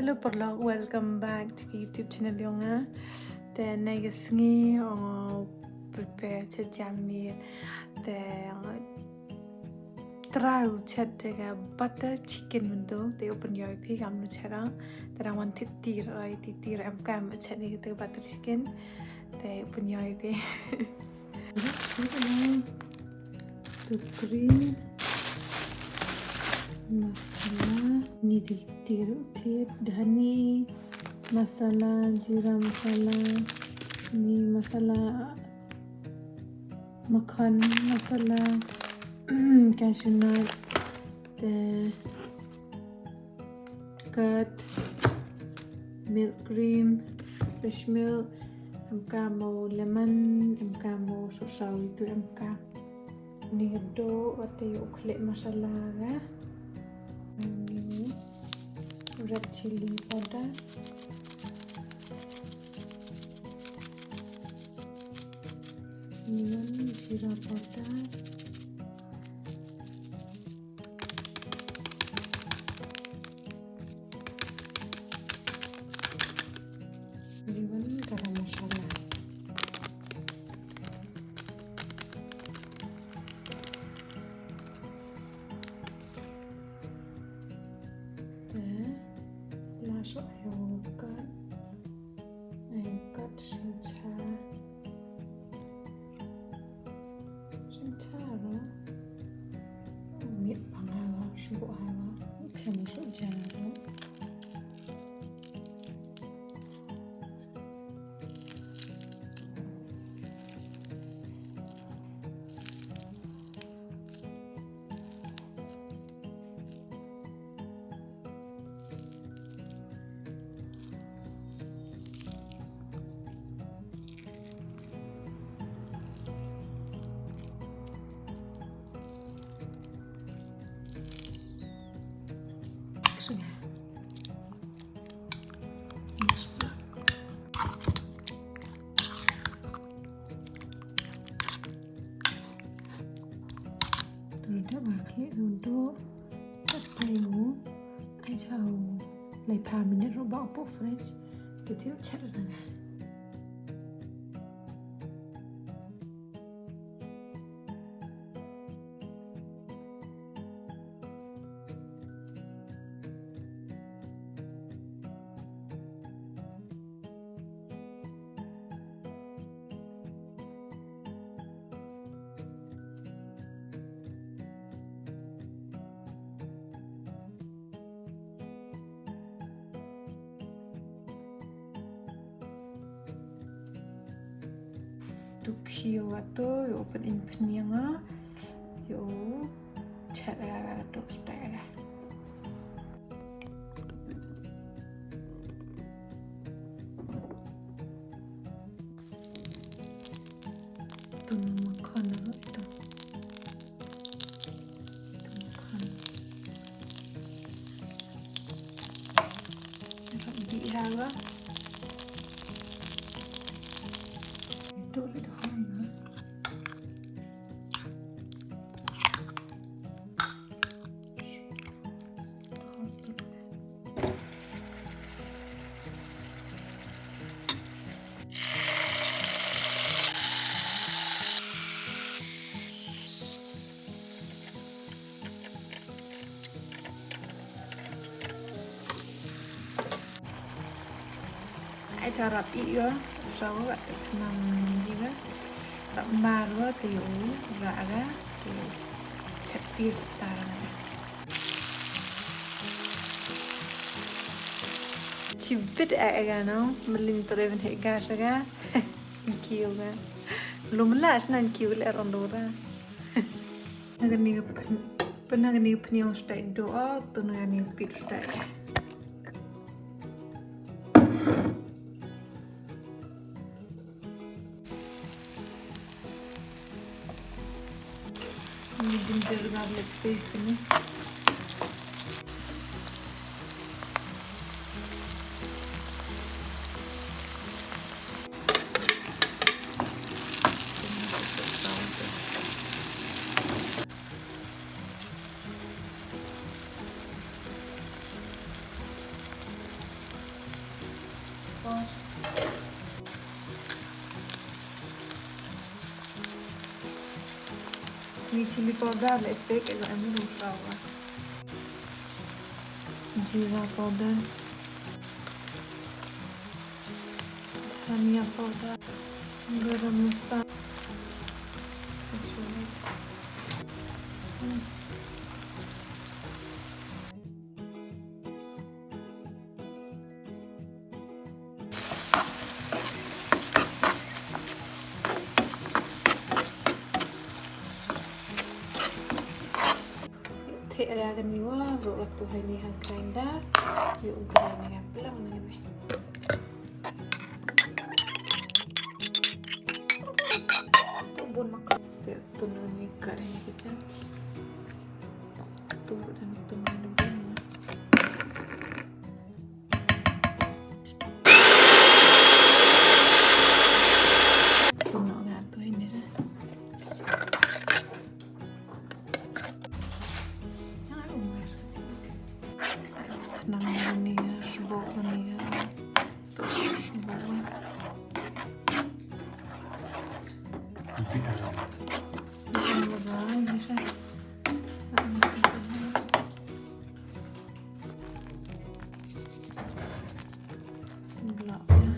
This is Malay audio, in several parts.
Hello Porlog, welcome back to YouTube channel Yonga. Then I guess ngi prepare to jam meal. Then try chat the butter chicken window. They open your pig. I'm not sure that I want tir right tir. I'm cam chat the butter chicken. They open your pig. To cream. Masala ni tir dhani masala jeera masala ni masala makhan masala cashew nut the curd milk cream fresh milk amka mo lemon amka mo sausaw itu amka ni do wate ukhle masala ga red chili powder, jeera powder, garam masala. So I got shinchara meat pangawa shubo hawa kami so jaro Tidak bakal untuk tahu aja lagi paminat robak apa French gitu cara nana. Tukio atau yo open in penyanga yo cara dok style tu makan itu makan dapat dihawa itu itu hanya cara iyo sao vậy nằm gì đó tạm ba nữa thì gạ ra thì chặt tiết ta chỉ biết ai cái nó mình linh tới bên hệ ga sao ga kêu ga lùm lá nên kêu lại rong đồ ra nagani penagani penyong stay doa tu nagani pit stay ginger garlic paste ini sauce. Ni chili powder lại fake rồi em mới dùng sầu à. Jeera powder, धनिया powder, garam masala. Thế là gần như rồi tụi hay đi hàng grinder, yung grinder nga pala na kami. Tubon maka, tuno ni karen kita. Tuno dan tuno na bun. Tuno nga to hindi na. Namanya sebognya terus sebognya bisa belaknya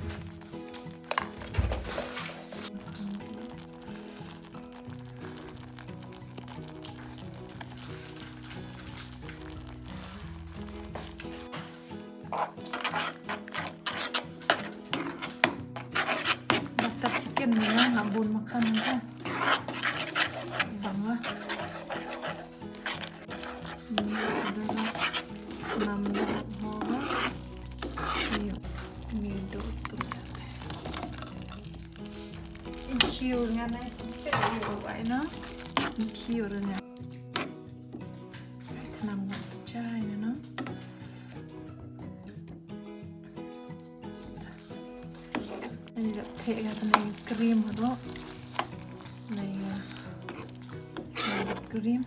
butter chicken ya, nggak bun makan kan bang lah ini adalah 6 ini tuh ini kiurnya nih sampai ini na ini kiurnya tenang aja ini na ini teh ya dengan krim atau krim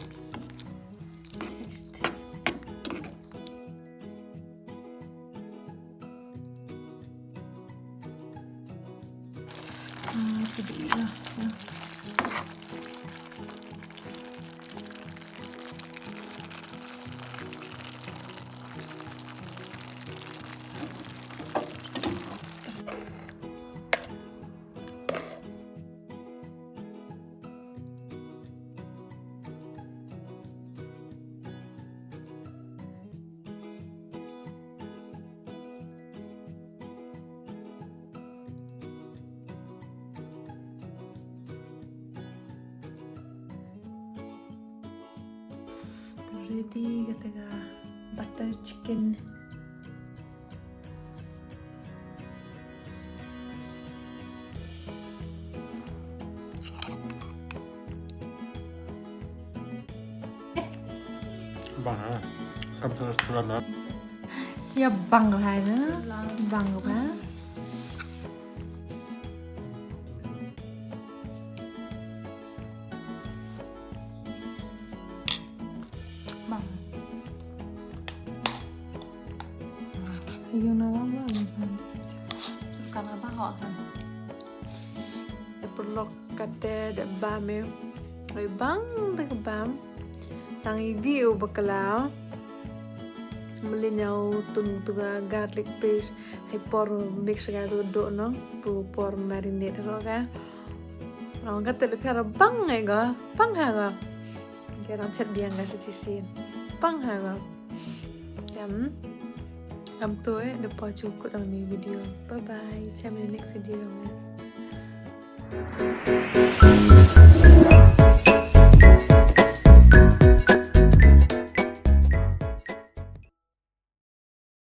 sedih lah ya. Ready ketika butter chicken Bang, kan terus telan. ya bang lah na bang ba bang yung nalaman Karena apa họ kan? perlu kata de bame oi bang de bam tang view bakalau melinyau tung tuga garlic paste hay por mix ga do no pu por marinate ro ga orang kata le pera bang ai ga bang ha ga kerang chat biang ga sisi bang ha ga am to de pa cukup dalam ni video. Bye bye, see you in the next video.